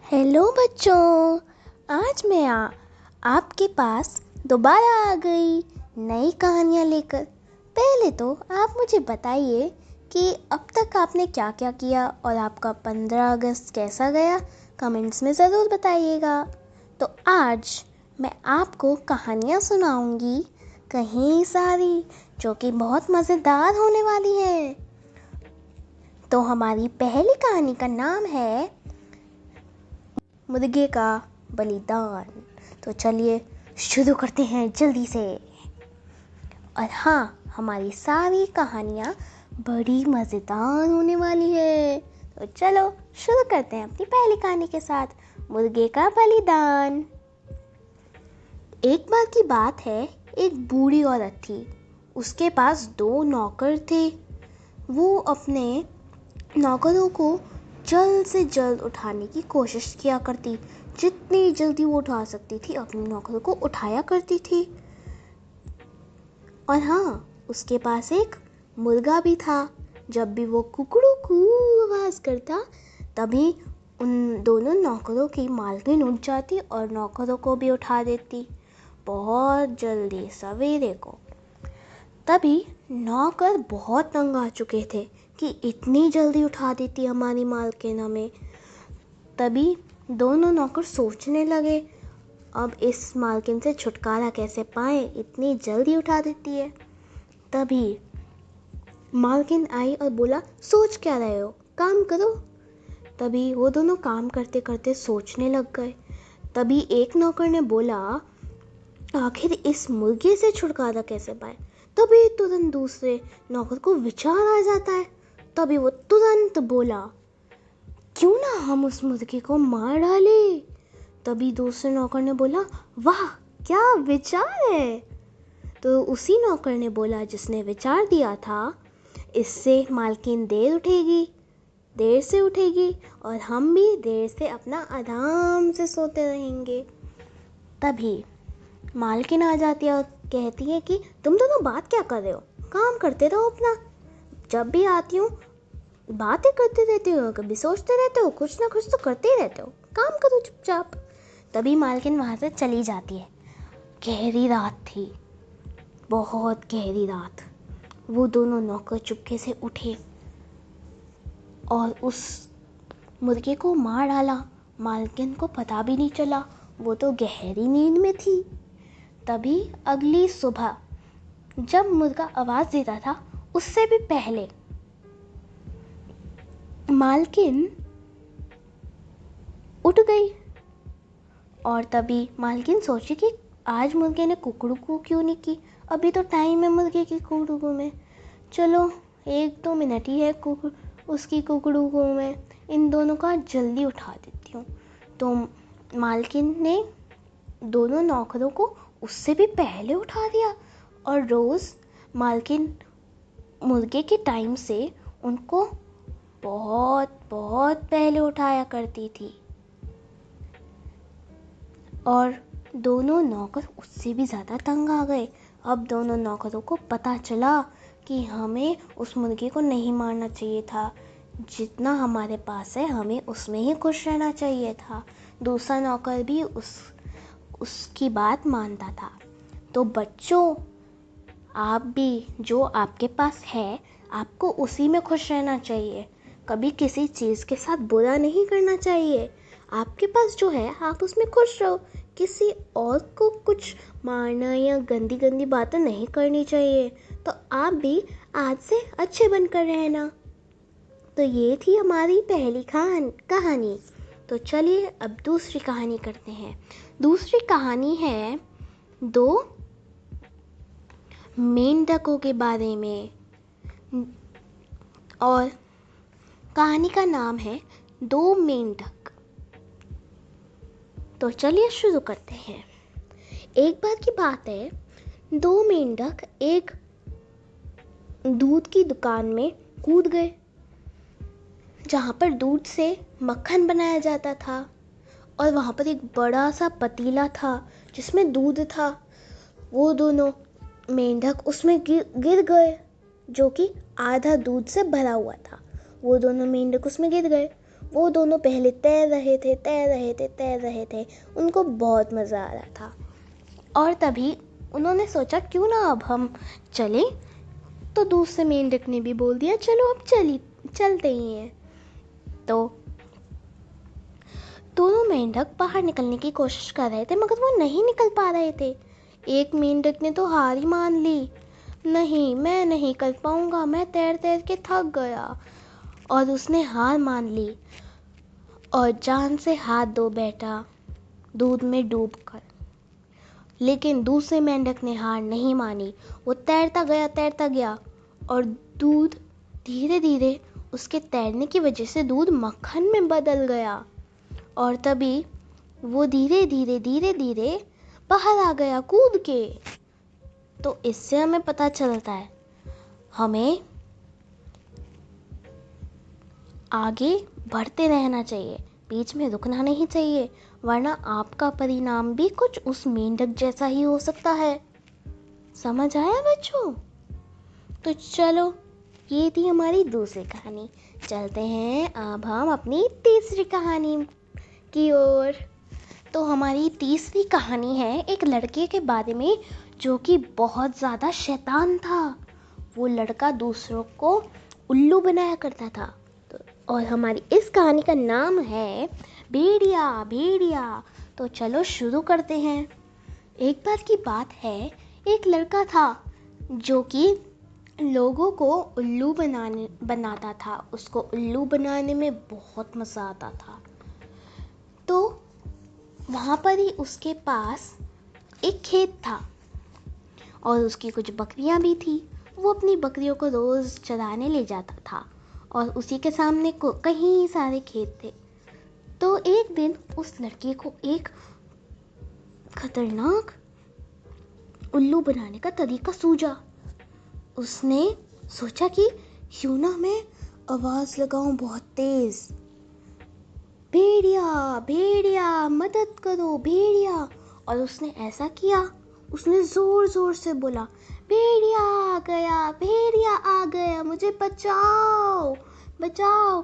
Hello बच्चों, आज मैं आपके पास दोबारा आ गई नई कहानियाँ लेकर। पहले तो आप मुझे बताइए कि अब तक आपने क्या क्या किया और आपका 15 अगस्त कैसा गया। कमेंट्स में ज़रूर बताइएगा। तो आज मैं आपको कहानियाँ सुनाऊंगी कहीं सारी, जो कि बहुत मज़ेदार होने वाली है। तो हमारी पहली कहानी का नाम है मुर्गे का बलिदान। तो चलिए शुरू करते हैं जल्दी से। और हाँ, हमारी सारी कहानियाँ बड़ी मज़ेदार होने वाली है। तो चलो शुरू करते हैं अपनी पहली कहानी के साथ, मुर्गे का बलिदान। एक बार की बात है, एक बूढ़ी औरत थी। उसके पास 2 नौकर थे। वो अपने नौकरों को जल्द से जल्द उठाने की कोशिश किया करती। जितनी जल्दी वो उठा सकती थी अपने नौकरों को उठाया करती थी। और हाँ, उसके पास एक मुर्गा भी था। जब भी वो कुकड़ू कू आवाज़ करता, तभी उन दोनों नौकरों की मालकिन उठ जाती और नौकरों को भी उठा देती बहुत जल्दी सवेरे को। तभी नौकर बहुत तंग आ चुके थे कि इतनी जल्दी उठा देती हमारी मालकिन हमें। तभी दोनों नौकर सोचने लगे, अब इस मालकिन से छुटकारा कैसे पाएं, इतनी जल्दी उठा देती है। तभी मालकिन आई और बोला, सोच क्या रहे हो, काम करो। तभी वो दोनों काम करते करते सोचने लग गए। तभी एक नौकर ने बोला, आखिर इस मुर्गे से छुटकारा कैसे पाए। तभी तुरंत दूसरे नौकर को विचार आ जाता है। तभी वो तुरंत बोला, क्यों ना हम उस मुर्गे को मार डाले। तभी दूसरे नौकर ने बोला, वाह क्या विचार है। तो उसी नौकर ने बोला जिसने विचार दिया था, इससे मालकिन देर से उठेगी और हम भी देर से अपना आराम से सोते रहेंगे। तभी मालकिन आ जाती है और कहती है कि तुम दोनों बात क्या कर रहे हो, काम करते रहो अपना। जब भी आती हूँ बातें करते रहते हो, कभी सोचते रहते हो, कुछ ना कुछ तो करते ही रहते हो, काम करो चुपचाप। तभी मालकिन वहाँ से चली जाती है। गहरी रात थी, बहुत गहरी रात। वो दोनों नौकर चुपके से उठे और उस मुर्गे को मार डाला। मालकिन को पता भी नहीं चला, वो तो गहरी नींद में थी। तभी अगली सुबह जब मुर्गा आवाज़ देता था, उससे भी पहले मालकिन उठ गई। और तभी मालकिन सोची कि आज मुर्गे ने कुकड़ू को क्यों नहीं की, अभी तो टाइम है मुर्गे की कुकड़ू को में। चलो 1-2 मिनट ही है उसकी कुकड़ू को में, इन दोनों का जल्दी उठा देती हूँ। तो मालकिन ने दोनों नौकरों को उससे भी पहले उठा दिया। और रोज़ मालकिन मुर्गे के टाइम से उनको बहुत बहुत पहले उठाया करती थी। और दोनों नौकर उससे भी ज़्यादा तंग आ गए। अब दोनों नौकरों को पता चला कि हमें उस मुर्गे को नहीं मारना चाहिए था, जितना हमारे पास है हमें उसमें ही खुश रहना चाहिए था। दूसरा नौकर भी उसकी बात मानता था। तो बच्चों, आप भी जो आपके पास है, आपको उसी में खुश रहना चाहिए। कभी किसी चीज़ के साथ बुरा नहीं करना चाहिए। आपके पास जो है आप उसमें खुश रहो। किसी और को कुछ मारना या गंदी गंदी बातें नहीं करनी चाहिए। तो आप भी आज से अच्छे बनकर रहना। तो ये थी हमारी पहली कहानी। तो चलिए अब दूसरी कहानी करते हैं। दूसरी कहानी है 2 मेंढकों के बारे में, और कहानी का नाम है 2 मेंढक। तो चलिए शुरू करते हैं। एक बार की बात है, 2 मेंढक एक दूध की दुकान में कूद गए, जहाँ पर दूध से मक्खन बनाया जाता था। और वहाँ पर एक बड़ा सा पतीला था जिसमें दूध था। वो दोनों मेंढक उसमें गिर गए, जो कि आधा दूध से भरा हुआ था। वो दोनों मेंढक उसमें गिर गए वो दोनों पहले तैर रहे थे। उनको बहुत मज़ा आ रहा था और तभी उन्होंने सोचा क्यों ना अब हम चलें। तो दूसरे मेंढक ने भी बोल दिया चलो अब चलते ही हैं। तो दोनों मेंढक बाहर निकलने की कोशिश कर रहे थे मगर वो नहीं निकल पा रहे थे। एक मेंढक ने तो हार ही मान ली, नहीं मैं नहीं कर पाऊंगा, मैं तैर तैर के थक गया, और उसने हार मान ली और जान से हाथ धो बैठा दूध में डूबकर। लेकिन दूसरे मेंढक ने हार नहीं मानी, वो तैरता गया और दूध धीरे धीरे उसके तैरने की वजह से दूध मक्खन में बदल गया और तभी वो धीरे धीरे बाहर आ गया कूद के। तो इससे हमें पता चलता है हमें आगे बढ़ते रहना चाहिए, बीच में रुकना नहीं चाहिए, वरना आपका परिणाम भी कुछ उस मेंढक जैसा ही हो सकता है। समझ आया बच्चों? तो चलो ये थी हमारी दूसरी कहानी। चलते हैं अब हम अपनी तीसरी कहानी की ओर। तो हमारी तीसरी कहानी है एक लड़के के बारे में जो कि बहुत ज़्यादा शैतान था। वो लड़का दूसरों को उल्लू बनाया करता था। और हमारी इस कहानी का नाम है भेड़िया। तो चलो शुरू करते हैं। एक बार की बात है, एक लड़का था जो कि लोगों को उल्लू बनाता था। उसको उल्लू बनाने में बहुत मज़ा आता था। तो वहाँ पर ही उसके पास एक खेत था और उसकी कुछ बकरियां भी थी। वो अपनी बकरियों को रोज़ चराने ले जाता था और उसी के सामने को कई सारे खेत थे। तो एक दिन उस लड़के को एक खतरनाक उल्लू बनाने का तरीका सूझा। उसने सोचा कि क्यों ना मैं आवाज़ लगाऊं बहुत तेज, भेड़िया मदद करो भेड़िया। और उसने ऐसा किया, उसने जोर जोर से बोला भेड़िया आ गया, मुझे बचाओ,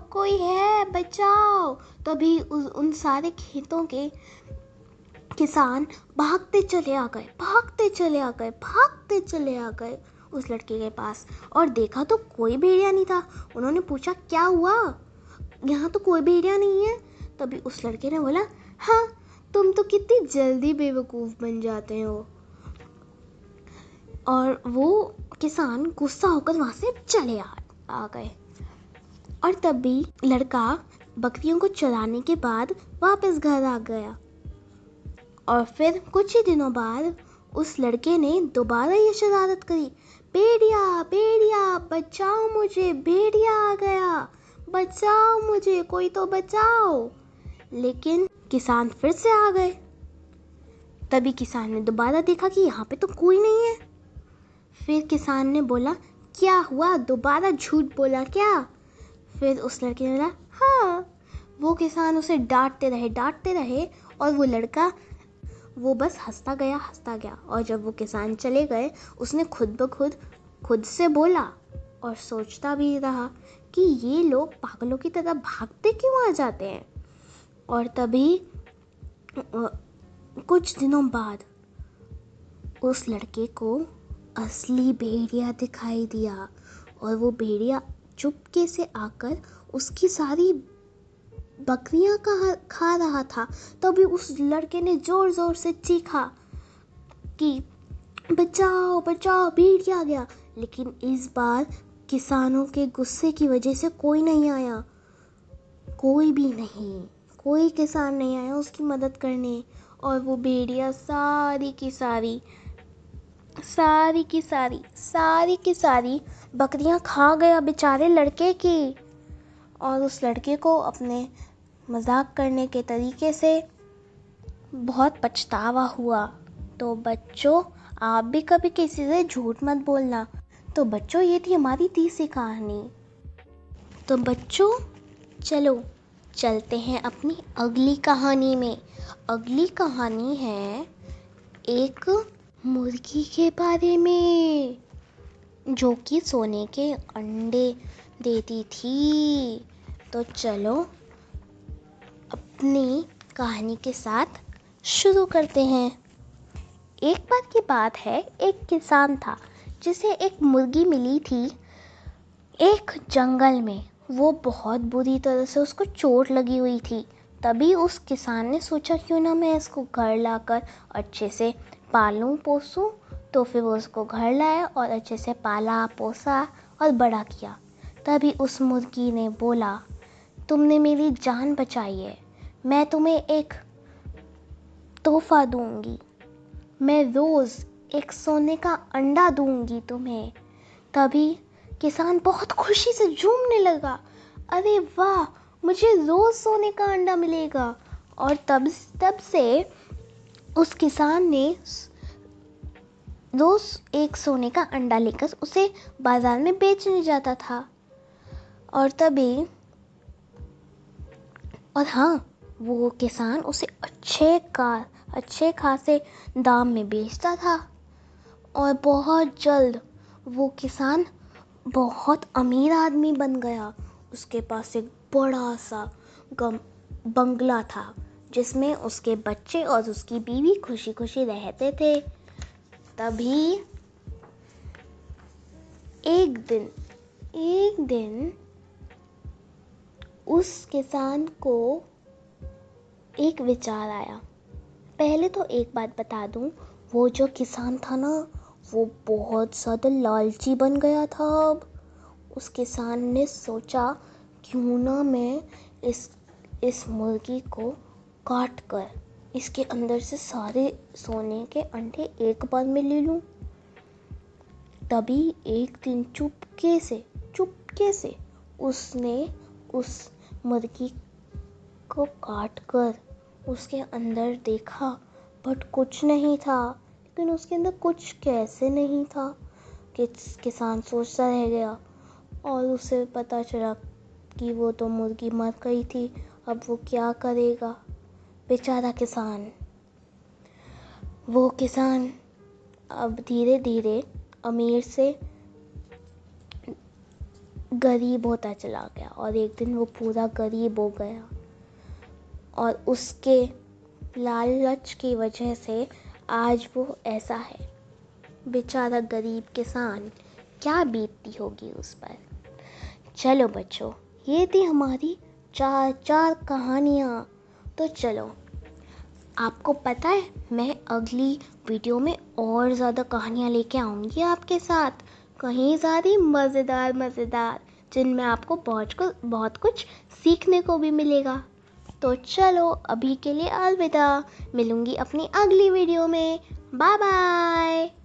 कोई है बचाओ। तभी उन सारे खेतों के किसान भागते चले आ गए उस लड़के के पास और देखा तो कोई भेड़िया नहीं था। उन्होंने पूछा क्या हुआ, यहाँ तो कोई भेड़िया नहीं है। तभी उस लड़के ने बोला हाँ, तुम तो कितनी जल्दी बेवकूफ़ बन जाते हो। और वो किसान गुस्सा होकर वहाँ से चले आ गए। और तभी लड़का बकरियों को चराने के बाद वापस घर आ गया। और फिर कुछ ही दिनों बाद उस लड़के ने दोबारा ये शरारत करी, भेड़िया बचाओ मुझे, भेड़िया आ गया, बचाओ मुझे, कोई तो बचाओ। लेकिन किसान फिर से आ गए। तभी किसान ने दोबारा देखा कि यहाँ पे तो कोई नहीं है। फिर किसान ने बोला क्या हुआ, दोबारा झूठ बोला क्या? फिर उस लड़के ने बोला हाँ। वो किसान उसे डांटते रहे और वो लड़का वो बस हंसता गया। और जब वो किसान चले गए उसने खुद से बोला और सोचता भी रहा कि ये लोग पागलों की तरह भागते क्यों आ जाते हैं। और तभी कुछ दिनों बाद उस लड़के को असली भेड़िया दिखाई दिया और वो भेड़िया चुपके से आकर उसकी सारी बकरियां खा रहा था। तभी उस लड़के ने जोर जोर से चीखा कि बचाओ भेड़िया आ गया। लेकिन इस बार किसानों के गुस्से की वजह से कोई नहीं आया, कोई किसान नहीं आया उसकी मदद करने। और वो भेड़िया सारी की सारी बकरियां खा गया बेचारे लड़के की। और उस लड़के को अपने मजाक करने के तरीके से बहुत पछतावा हुआ। तो बच्चों आप भी कभी किसी से झूठ मत बोलना। तो बच्चों ये थी हमारी तीसरी कहानी। तो बच्चों चलो चलते हैं अपनी अगली कहानी में। अगली कहानी है एक मुर्गी के बारे में जो कि सोने के अंडे देती थी। तो चलो अपनी कहानी के साथ शुरू करते हैं। एक बार की बात है, एक किसान था जिसे एक मुर्गी मिली थी एक जंगल में। वो बहुत बुरी तरह से उसको चोट लगी हुई थी। तभी उस किसान ने सोचा क्यों ना मैं इसको घर लाकर अच्छे से पालूं पोसूं। तो फिर वो उसको घर लाया और अच्छे से पाला पोसा और बड़ा किया। तभी उस मुर्गी ने बोला, तुमने मेरी जान बचाई है, मैं तुम्हें एक तोहफा दूंगी, मैं रोज एक सोने का अंडा दूंगी तुम्हें। तभी किसान बहुत खुशी से झूमने लगा, अरे वाह, मुझे रोज सोने का अंडा मिलेगा। और तब से उस किसान ने रोज एक सोने का अंडा लेकर उसे बाजार में बेचने जाता था। और हाँ, वो किसान उसे अच्छे खासे दाम में बेचता था। और बहुत जल्द वो किसान बहुत अमीर आदमी बन गया। उसके पास एक बड़ा सा बंगला था जिसमें उसके बच्चे और उसकी बीवी खुशी खुशी रहते थे। तभी एक दिन उस किसान को एक विचार आया। पहले तो एक बात बता दूं, वो जो किसान था ना, वो बहुत ज़्यादा लालची बन गया था। अब उस किसान ने सोचा क्यों ना मैं इस मुर्गी को काट कर इसके अंदर से सारे सोने के अंडे एक बार में ले लूं। तभी एक दिन चुपके से उसने उस मुर्गी को काट कर उसके अंदर देखा, बट कुछ नहीं था। लेकिन उसके अंदर कुछ कैसे नहीं था कि किसान सोचता रह गया। और उसे पता चला कि वो तो मुर्गी मर गई थी। अब वो क्या करेगा, बेचारा किसान। वो किसान अब धीरे धीरे अमीर से गरीब होता चला गया और एक दिन वो पूरा गरीब हो गया। और उसके लालच की वजह से आज वो ऐसा है। बेचारा गरीब किसान, क्या बीतती होगी उस पर। चलो बच्चों, ये थी हमारी चार कहानियाँ। तो चलो, आपको पता है मैं अगली वीडियो में और ज़्यादा कहानियाँ लेके आऊँगी आपके साथ, कहीं ज़्यादा मज़ेदार, जिनमें आपको बहुत कुछ सीखने को भी मिलेगा। तो चलो, अभी के लिए अलविदा, मिलूँगी अपनी अगली वीडियो में। Bye bye.